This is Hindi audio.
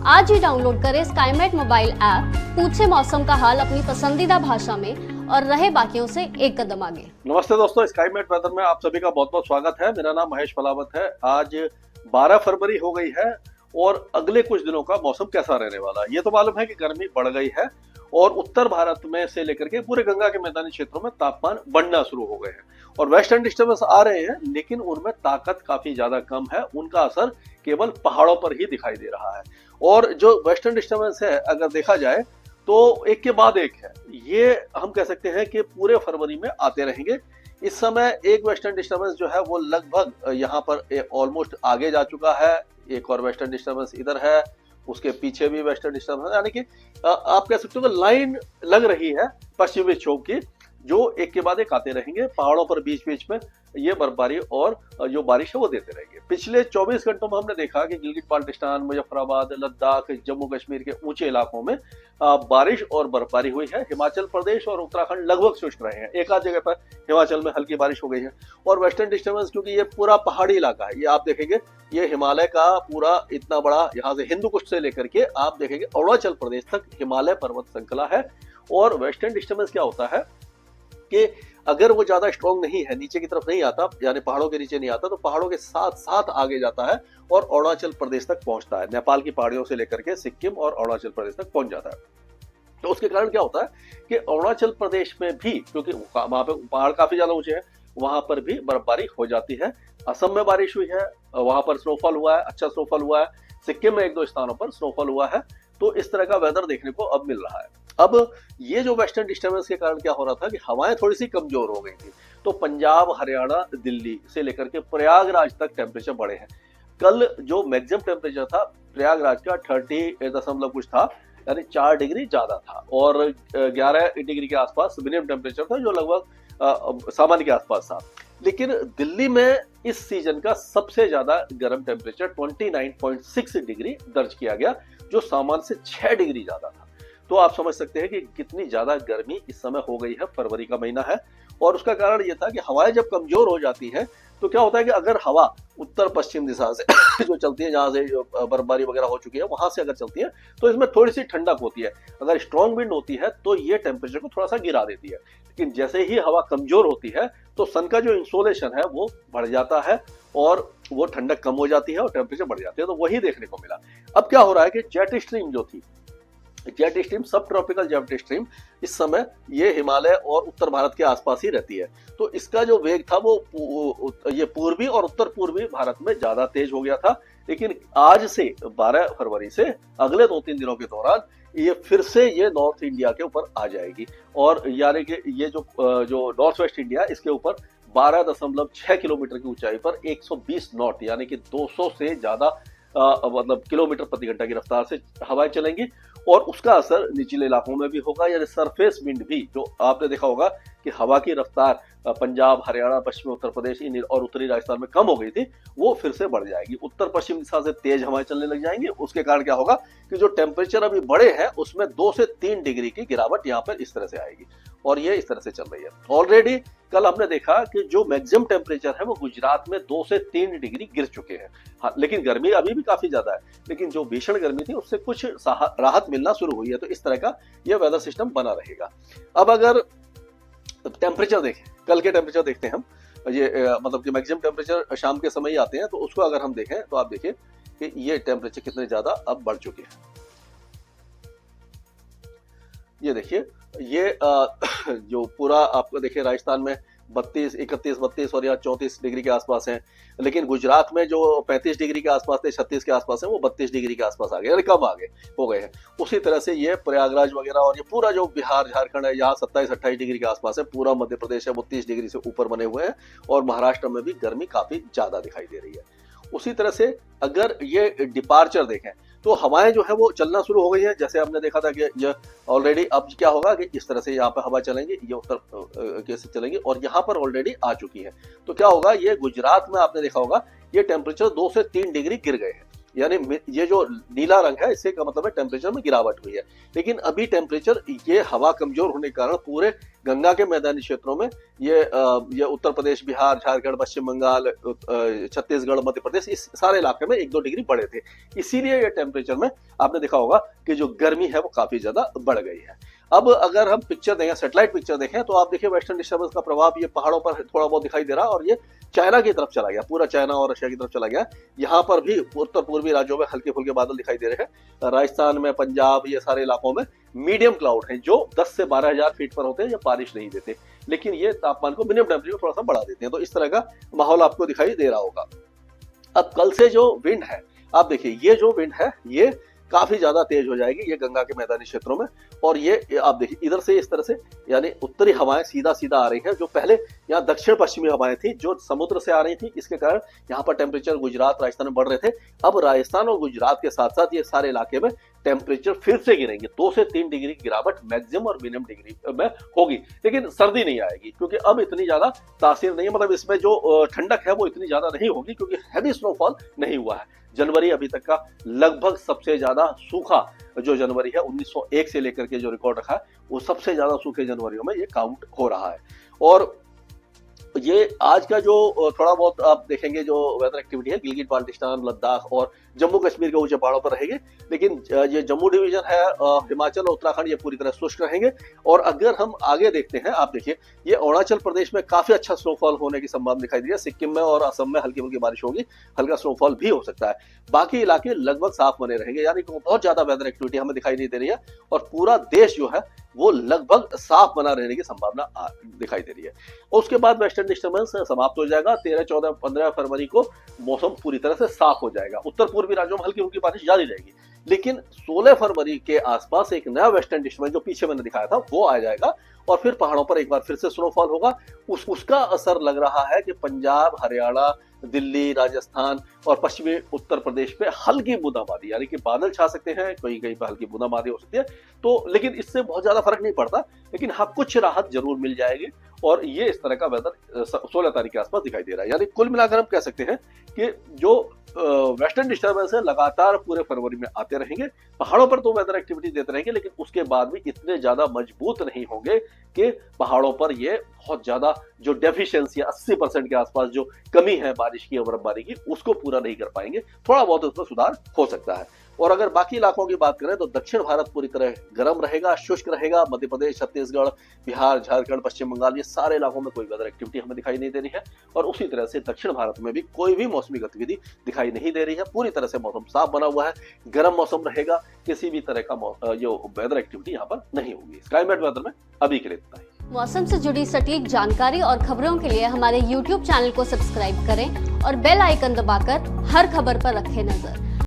आज ही डाउनलोड करें स्काईमेट मोबाइल ऐप, पूछे मौसम का हाल अपनी पसंदीदा भाषा में और रहे बाकियों से एक कदम आगे। नमस्ते दोस्तों, स्काईमेट वेदर में आप सभी का बहुत बहुत स्वागत है। मेरा नाम महेश पलावत है। आज 12 फरवरी हो गई है और अगले कुछ दिनों का मौसम कैसा रहने वाला है ये तो मालूम है कि गर्मी बढ़ गई है और उत्तर भारत में से लेकर के पूरे गंगा के मैदानी क्षेत्रों में तापमान बढ़ना शुरू हो गए हैं और वेस्टर्न डिस्टर्बेंस आ रहे हैं, लेकिन उनमें ताकत काफी ज्यादा कम है। उनका असर केवल पहाड़ों पर ही दिखाई दे रहा है और जो वेस्टर्न डिस्टर्बेंस है अगर देखा जाए तो एक के बाद एक है। ये हम कह सकते हैं कि पूरे फरवरी में आते रहेंगे। इस समय एक वेस्टर्न डिस्टर्बेंस जो है वो लगभग यहाँ पर ऑलमोस्ट आगे जा चुका है। एक और वेस्टर्न डिस्टर्बेंस इधर है, उसके पीछे भी वेस्टर्न डिस्टर्बेंस, यानी कि आप कह सकते हो कि लाइन लग रही है पश्चिमी विक्षोभ की, जो एक के बाद एक आते रहेंगे। पहाड़ों पर बीच बीच में ये बर्फबारी और जो बारिश है वो देते रहेंगे। पिछले 24 घंटों में हमने देखा कि गिलगित बाल्टिस्तान, मुजफ्फराबाद, लद्दाख, जम्मू कश्मीर के ऊंचे इलाकों में बारिश और बर्फबारी हुई है। हिमाचल प्रदेश और उत्तराखंड लगभग शुष्क रहे हैं। एक आध जगह पर हिमाचल में हल्की बारिश हो गई है। और वेस्टर्न डिस्टर्बेंस, क्योंकि ये पूरा पहाड़ी इलाका है, ये आप देखेंगे ये हिमालय का पूरा इतना बड़ा, यहाँ से हिंदू कुश से लेकर के आप देखेंगे अरुणाचल प्रदेश तक हिमालय पर्वत श्रृंखला है। और वेस्टर्न डिस्टर्बेंस क्या होता है कि अगर वो ज्यादा स्ट्रॉन्ग नहीं है, नीचे की तरफ नहीं आता, यानी पहाड़ों के नीचे नहीं आता, तो पहाड़ों के साथ साथ आगे जाता है और अरुणाचल प्रदेश तक पहुंचता है। नेपाल की पहाड़ियों से लेकर के सिक्किम और अरुणाचल प्रदेश तक पहुंच जाता है। तो उसके कारण क्या होता है कि अरुणाचल प्रदेश में भी, क्योंकि वहां पे पहाड़ काफी ज्यादा ऊंचे हैं, वहां पर भी बर्फबारी हो जाती है। असम में बारिश हुई है, वहां पर स्नोफॉल हुआ है, अच्छा स्नोफॉल हुआ है। सिक्किम में एक दो स्थानों पर स्नोफॉल हुआ है। तो इस तरह का वेदर देखने को अब मिल रहा है। अब ये जो वेस्टर्न डिस्टर्बेंस के कारण क्या हो रहा था कि हवाएं थोड़ी सी कमजोर हो गई थी, तो पंजाब, हरियाणा, दिल्ली से लेकर के प्रयागराज तक टेम्परेचर बढ़े हैं। कल जो मैक्सिमम टेम्परेचर था प्रयागराज का 30 दशमलव कुछ था, यानी 4 डिग्री ज्यादा था, और 11 डिग्री के आसपास मिनिमम टेम्परेचर था, जो लगभग सामान्य के आसपास था। लेकिन दिल्ली में इस सीजन का सबसे ज्यादा गर्म टेम्परेचर 29.6 डिग्री दर्ज किया गया, जो सामान्य से 6 डिग्री ज्यादा था। तो आप समझ सकते हैं कि कितनी ज्यादा गर्मी इस समय हो गई है। फरवरी का महीना है और उसका कारण यह था कि हवाएं जब कमजोर हो जाती हैं तो क्या होता है कि अगर हवा उत्तर पश्चिम दिशा से जो चलती है, जहां से जो बर्फबारी वगैरह हो चुकी है वहां से अगर चलती है तो इसमें थोड़ी सी ठंडक होती है। अगर स्ट्रॉन्ग विंड होती है तो ये टेम्परेचर को थोड़ा सा गिरा देती है। लेकिन जैसे ही हवा कमजोर होती है तो सन का जो इंसोलेशन है वो बढ़ जाता है और वो ठंडक कम हो जाती है और टेम्परेचर बढ़ जाती है। तो वही देखने को मिला। अब क्या हो रहा है कि जेट स्ट्रीम जो थी, जेट स्ट्रीम, सब ट्रॉपिकल जेट स्ट्रीम, इस समय ये हिमालय और उत्तर भारत के आसपास ही रहती है। तो इसका जो वेग था वो ये पूर्वी और उत्तर पूर्वी भारत में ज्यादा तेज हो गया था। लेकिन आज से 12 फरवरी से अगले 2-3 दिनों के दौरान ये फिर से ये नॉर्थ इंडिया के ऊपर आ जाएगी और यानी कि ये जो नॉर्थ वेस्ट इंडिया, इसके ऊपर 12.6 किलोमीटर की ऊंचाई पर 120 नॉट यानी कि 200 से ज्यादा मतलब किलोमीटर प्रति घंटा की रफ्तार से हवाएं चलेंगी और उसका असर निचले इलाकों में भी होगा। यानी सरफेस विंड भी, जो आपने देखा होगा कि हवा की रफ्तार पंजाब, हरियाणा, पश्चिमी उत्तर प्रदेश और उत्तरी राजस्थान में कम हो गई थी, वो फिर से बढ़ जाएगी। उत्तर पश्चिम दिशा से तेज हवाएं चलने लग जाएंगी। उसके कारण क्या होगा कि जो टेम्परेचर अभी बढ़े हैं उसमें 2 से 3 डिग्री की गिरावट यहाँ पर इस तरह से आएगी और ये इस तरह से चल रही है। ऑलरेडी कल हमने देखा कि जो मैक्सिमम टेम्परेचर है वो गुजरात में 2 से 3 डिग्री गिर चुके हैं। हाँ, लेकिन गर्मी अभी भी काफी ज्यादा है, लेकिन जो भीषण गर्मी थी उससे कुछ राहत मिलना शुरू हुई है। तो इस तरह का यह वेदर सिस्टम बना रहेगा। अब अगर टेम्परेचर देखें, कल के टेम्परेचर देखते हैं हम, ये मतलब कि मैक्सिमम टेम्परेचर शाम के समय ही आते हैं, तो उसको अगर हम देखें तो आप देखिए कि ये टेम्परेचर कितने ज्यादा अब बढ़ चुके हैं। ये देखिए, ये जो पूरा आपको देखिए राजस्थान में 32, 31, 32 और यहाँ 34 डिग्री के आसपास है। लेकिन गुजरात में जो 35 डिग्री के आसपास थे, 36 के आसपास है, वो 32 डिग्री के आसपास आ गए, यानी कम आगे हो गए हैं। उसी तरह से ये प्रयागराज वगैरह और ये पूरा जो बिहार, झारखंड है, यहाँ 27-28 डिग्री के आसपास है। पूरा मध्य प्रदेश है वो 30 डिग्री से ऊपर बने हुए हैं और महाराष्ट्र में भी गर्मी काफी ज्यादा दिखाई दे रही है। उसी तरह से अगर ये डिपार्चर देखें तो हवाएं जो है वो चलना शुरू हो गई है। जैसे हमने देखा था कि ये ऑलरेडी, अब क्या होगा कि इस तरह से यहाँ पर हवा चलेंगी, ये उत्तर कैसे चलेंगी और यहाँ पर ऑलरेडी आ चुकी है। तो क्या होगा, ये गुजरात में आपने देखा होगा ये टेम्परेचर 2 से 3 डिग्री गिर गए हैं। यानी ये जो नीला रंग है इससे का मतलब है टेम्परेचर में गिरावट हुई है। लेकिन अभी टेम्परेचर ये हवा कमजोर होने के कारण पूरे गंगा के मैदानी क्षेत्रों में ये उत्तर प्रदेश, बिहार, झारखंड, पश्चिम बंगाल, छत्तीसगढ़, मध्य प्रदेश, इस सारे इलाके में 1-2 डिग्री बढ़े थे। इसीलिए ये टेम्परेचर में आपने देखा होगा कि जो गर्मी है वो काफी ज्यादा बढ़ गई है। अब अगर हम पिक्चर देखें, सैटेलाइट पिक्चर देखें, तो आप देखिए वेस्टर्न डिस्टर्बेंस का प्रभाव ये पहाड़ों पर थोड़ा बहुत दिखाई दे रहा है और ये चाइना की तरफ चला गया, पूरा चाइना और रशिया की तरफ चला गया। यहाँ पर भी उत्तर पूर्वी राज्यों में हल्के फुल्के बादल दिखाई दे रहे हैं। राजस्थान में, पंजाब, ये सारे इलाकों में मीडियम क्लाउड हैं जो 10 से 12 हजार फीट पर होते हैं, या बारिश नहीं देते, लेकिन ये तापमान को, मिनिमम टेम्परेचर को थोड़ा सा बढ़ा देते हैं। तो इस तरह का माहौल आपको दिखाई दे रहा होगा। अब कल से जो विंड है, आप देखिए ये जो विंड है ये काफी ज्यादा तेज हो जाएगी ये गंगा के मैदानी क्षेत्रों में। और ये आप देखिए इधर से इस तरह से, यानी उत्तरी हवाएं सीधा सीधा आ रही हैं, जो पहले यहाँ दक्षिण पश्चिमी हवाएं थी जो समुद्र से आ रही थी। इसके कारण यहाँ पर टेम्परेचर गुजरात, राजस्थान में बढ़ रहे थे। अब राजस्थान और गुजरात के साथ साथ ये सारे इलाके में टेम्परेचर फिर से गिरेंगे। 2 से 3 डिग्री की गिरावट मैक्सिमम और मिनिमम डिग्री में होगी, लेकिन सर्दी नहीं आएगी क्योंकि अब इतनी ज्यादा तासीर नहीं है, मतलब इसमें जो ठंडक है वो इतनी ज्यादा नहीं होगी क्योंकि हैवी स्नोफॉल नहीं हुआ है। जनवरी अभी तक का लगभग सबसे ज्यादा सूखा जो जनवरी है 1901 से लेकर के जो रिकॉर्ड रखा है वो सबसे ज्यादा सूखे जनवरियों में ये काउंट हो रहा है। और ये आज का जो थोड़ा बहुत आप देखेंगे जो वेदर एक्टिविटी है, गिलगित बाल्टिस्तान, लद्दाख और जम्मू कश्मीर के ऊंचे पहाड़ों पर रहेगी, लेकिन ये जम्मू डिवीजन है, हिमाचल और उत्तराखंड, ये पूरी तरह शुष्क रहेंगे। और अगर हम आगे देखते हैं, आप देखिए ये अरुणाचल प्रदेश में काफी अच्छा स्नोफॉल होने की संभावना दिखाई दी है। सिक्किम में और असम में हल्की फुल्की बारिश होगी, हल्का स्नोफॉल भी हो सकता है। बाकी इलाके लगभग साफ बने रहेंगे, यानी बहुत ज्यादा वेदर एक्टिविटी हमें दिखाई नहीं दे रही है और पूरा देश जो है वो लगभग साफ बना रहने की संभावना दिखाई दे रही है। उसके बाद वेस्टर्न डिस्टर्बेंस समाप्त हो जाएगा। 13, 14, 15 फरवरी को मौसम पूरी तरह से साफ हो जाएगा। उत्तर पूर्वी राज्यों में हल्की फुल्की बारिश जारी रहेगी, लेकिन 16 फरवरी के आसपास एक नया वेस्टर्न डिस्टर्बेंस जो पीछे मैंने दिखाया था वो आ जाएगा और फिर पहाड़ों पर एक बार फिर से स्नोफॉल होगा। उसका असर लग रहा है कि पंजाब, हरियाणा, दिल्ली, राजस्थान और पश्चिमी उत्तर प्रदेश पे हल्की बूंदाबांदी, यानी कि बादल छा सकते हैं, कहीं कहीं पर हल्की बूंदाबांदी हो सकती है। तो लेकिन इससे बहुत ज्यादा फर्क नहीं पड़ता, लेकिन हाँ कुछ राहत जरूर मिल जाएगी। और ये इस तरह का वेदर 16 तारीख के आसपास दिखाई दे रहा है। यानी कुल मिलाकर हम कह सकते हैं कि जो वेस्टर्न डिस्टर्बेंस है लगातार पूरे फरवरी में आते रहेंगे। पहाड़ों पर तो वेदर एक्टिविटी देते रहेंगे, लेकिन उसके बाद भी इतने ज्यादा मजबूत नहीं होंगे कि पहाड़ों पर ये बहुत ज्यादा जो डेफिशिएंसी 80% के आसपास जो कमी है बारिश की और बर्फबारी की, उसको पूरा नहीं कर पाएंगे। थोड़ा बहुत उसमें सुधार हो सकता है। और अगर बाकी इलाकों की बात करें तो दक्षिण भारत पूरी तरह गर्म रहेगा, शुष्क रहेगा। मध्य प्रदेश, छत्तीसगढ़, बिहार, झारखंड, पश्चिम बंगाल, ये सारे इलाकों में कोई वेदर एक्टिविटी हमें दिखाई नहीं दे रही है। और उसी तरह से दक्षिण भारत में भी कोई भी मौसमी गतिविधि दिखाई नहीं दे रही है। पूरी तरह से मौसम साफ बना हुआ है, गर्म मौसम रहेगा, किसी भी तरह का जो वेदर एक्टिविटी यहाँ पर नहीं होगी। स्काईमेट वेदर में अभी के लिए इतना ही। मौसम से जुड़ी सटीक जानकारी और खबरों के लिए हमारे YouTube चैनल को सब्सक्राइब करें और बेल आइकन दबाकर हर खबर पर रखें नजर।